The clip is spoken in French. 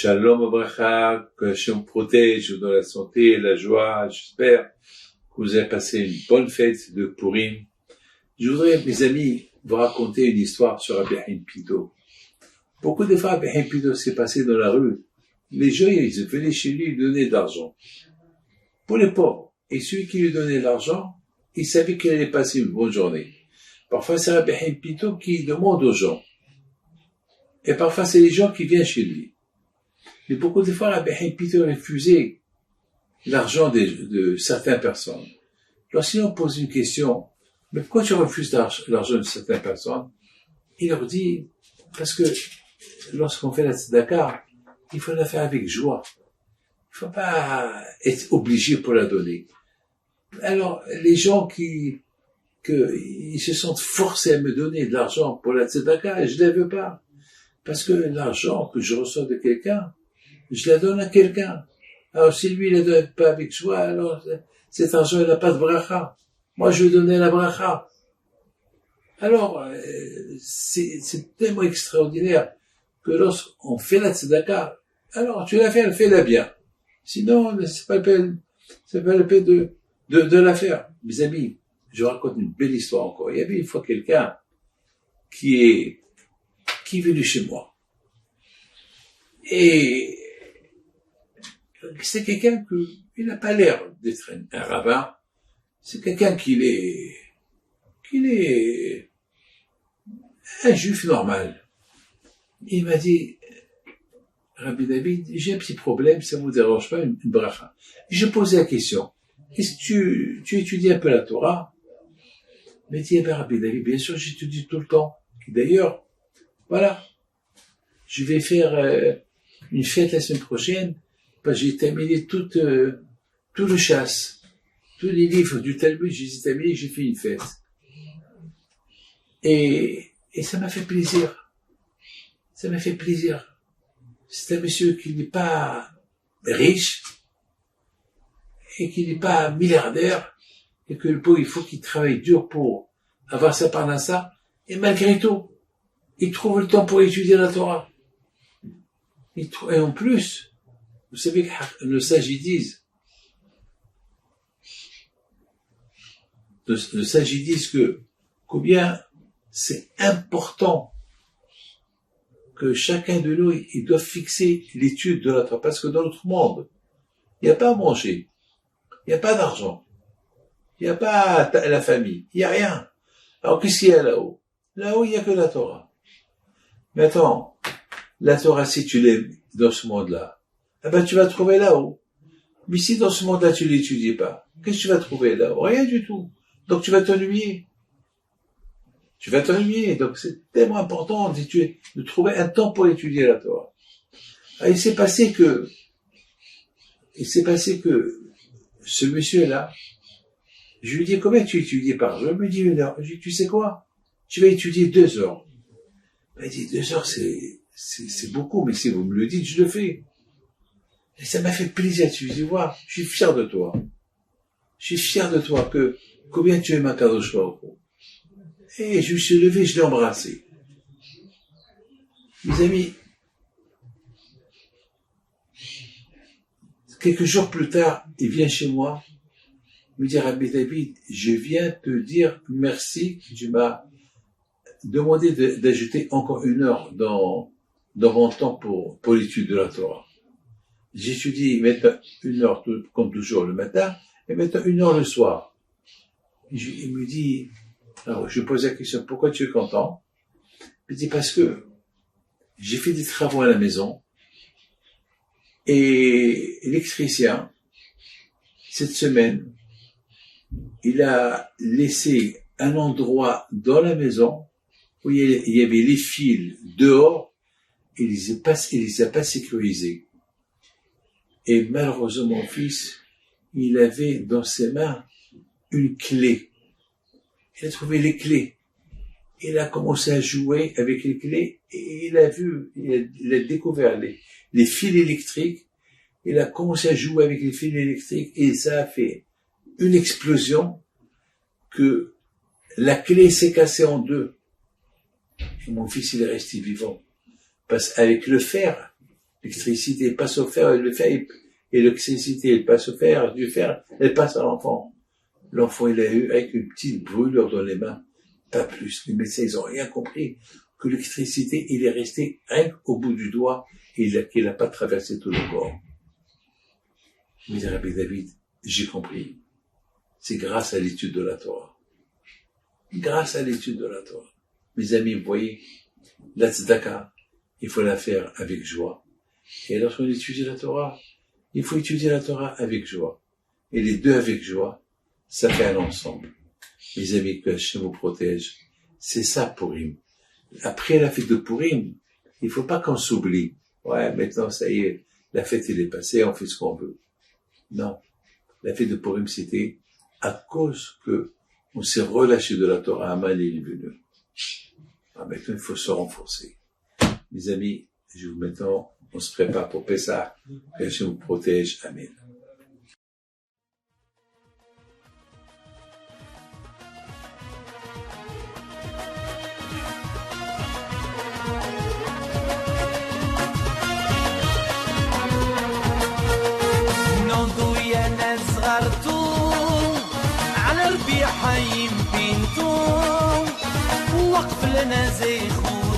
Shalom Abracha, que Hachem protège, vous donne la santé, la joie. J'espère que vous avez passé une bonne fête de Purim. Je voudrais, mes amis, vous raconter une histoire sur Rabbi Haim Pinto. Beaucoup de fois, Rabbi Haim Pinto s'est passé dans la rue. Les gens, ils venaient chez lui, lui donner de l'argent. Pour les pauvres. Et celui qui lui donnait de l'argent, il savait qu'il allait passer une bonne journée. Parfois, c'est Rabbi Haim Pinto qui demande aux gens. Et parfois, c'est les gens qui viennent chez lui. Mais beaucoup de fois, Rabbi Haim Pinto refusait l'argent de certaines personnes. Lorsqu'on pose une question, mais pourquoi tu refuses l'argent de certaines personnes? Il leur dit, parce que lorsqu'on fait la tzedaka, il faut la faire avec joie. Il faut pas être obligé pour la donner. Alors, les gens ils se sentent forcés à me donner de l'argent pour la tzedaka, je ne la veux pas. Parce que l'argent que je reçois de quelqu'un, je la donne à quelqu'un. Alors, si lui, il la donne pas avec joie, alors, cet argent, il n'a pas de bracha. Moi, je vais donner la bracha. Alors, c'est tellement extraordinaire que lorsqu'on fait la tzedaka, alors, tu la fais, fais-la bien. Sinon, c'est pas la peine de la faire. Mes amis, je raconte une belle histoire encore. Il y avait une fois quelqu'un qui est venu chez moi. Et c'est quelqu'un il n'a pas l'air d'être un rabbin. C'est quelqu'un qui est un juif normal. Il m'a dit, Rabbi David, j'ai un petit problème, ça vous dérange pas, une bracha. J'ai posé la question, est-ce que tu étudies un peu la Torah? Il m'a dit, Rabbi David, bien sûr, j'étudie tout le temps. D'ailleurs, voilà, je vais faire une fête la semaine prochaine, parce que j'ai terminé tout le chasse, tous les livres du Talmud, j'ai terminé, j'ai fait une fête. Et ça m'a fait plaisir. Ça m'a fait plaisir. C'est un monsieur qui n'est pas riche, et qui n'est pas milliardaire, et que le pauvre, il faut qu'il travaille dur pour avoir sa parnassa, et malgré tout, il trouve le temps pour étudier la Torah. Et en plus, vous savez que le sage, ils disent, que combien c'est important que chacun de nous, il doit fixer l'étude de la Torah. Parce que dans notre monde, il n'y a pas à manger, il n'y a pas d'argent, il n'y a pas la famille, il n'y a rien. Alors qu'est-ce qu'il y a là-haut? Là-haut, il n'y a que la Torah. Mais attends, la Torah, si tu l'aimes dans ce monde-là, eh ben, tu vas trouver là-haut. Mais si dans ce monde-là, tu l'étudies pas, qu'est-ce que tu vas trouver là-haut? Rien du tout. Donc, tu vas t'ennuyer. Donc, c'est tellement important de trouver un temps pour étudier la Torah. Alors, il s'est passé que ce monsieur-là, je lui dis, combien tu étudies par jour? Il me dit 1 heure. Je lui dis, tu sais quoi? Tu vas étudier 2 heures. Il m'a dit, 2 heures, c'est beaucoup, mais si vous me le dites, je le fais. Et ça m'a fait plaisir. Tu dis, vois, je suis fier de toi. Que combien tu aimes Akadosh Baruch Hu. Et je me suis levé, je l'ai embrassé. Mes amis, quelques jours plus tard, il vient chez moi, me dire, Rabbi David, je viens te dire merci que tu m'as demandé d'ajouter encore 1 heure dans mon temps pour l'étude de la Torah. J'étudie maintenant 1 heure, comme toujours, le matin, et maintenant 1 heure le soir. Il me dit, alors je pose la question, pourquoi tu es content? Il me dit, parce que j'ai fait des travaux à la maison, et l'électricien, cette semaine, il a laissé un endroit dans la maison où il y avait les fils dehors, et il les a pas sécurisés. Et malheureusement, mon fils, il avait dans ses mains une clé. Il a trouvé les clés. Il a commencé à jouer avec les clés et il a découvert les fils électriques. Il a commencé à jouer avec les fils électriques et ça a fait une explosion que la clé s'est cassée en 2. Et mon fils, il est resté vivant. Parce qu'avec le fer, L'électricité elle passe au fer, elle le fait, et l'électricité elle passe au fer, du fer, elle passe à l'enfant. L'enfant il a eu avec une petite brûlure dans les mains, pas plus. Les médecins ils ont rien compris que l'électricité il est resté rien qu'au bout du doigt et qu'il n'a pas traversé tout le corps. Mais Rabbi David, j'ai compris. C'est grâce à l'étude de la Torah. Grâce à l'étude de la Torah. Mes amis, vous voyez, la tzedaka, il faut la faire avec joie. Et lorsqu'on étudie la Torah, il faut étudier la Torah avec joie. Et les deux avec joie, ça fait un ensemble. Mes amis, que Hachem vous protège. C'est ça Purim. Après la fête de Purim, il faut pas qu'on s'oublie. Ouais, maintenant ça y est, la fête elle est passée, on fait ce qu'on veut. Non. La fête de Purim, c'était à cause que on s'est relâché de la Torah, Amal est venu. Maintenant, il faut se renforcer. Mes amis, maintenant, on se prépare pour Pessah. Que Hachem vous protège. Amen. على ربيع حيم بنتو وقف لنا زي خو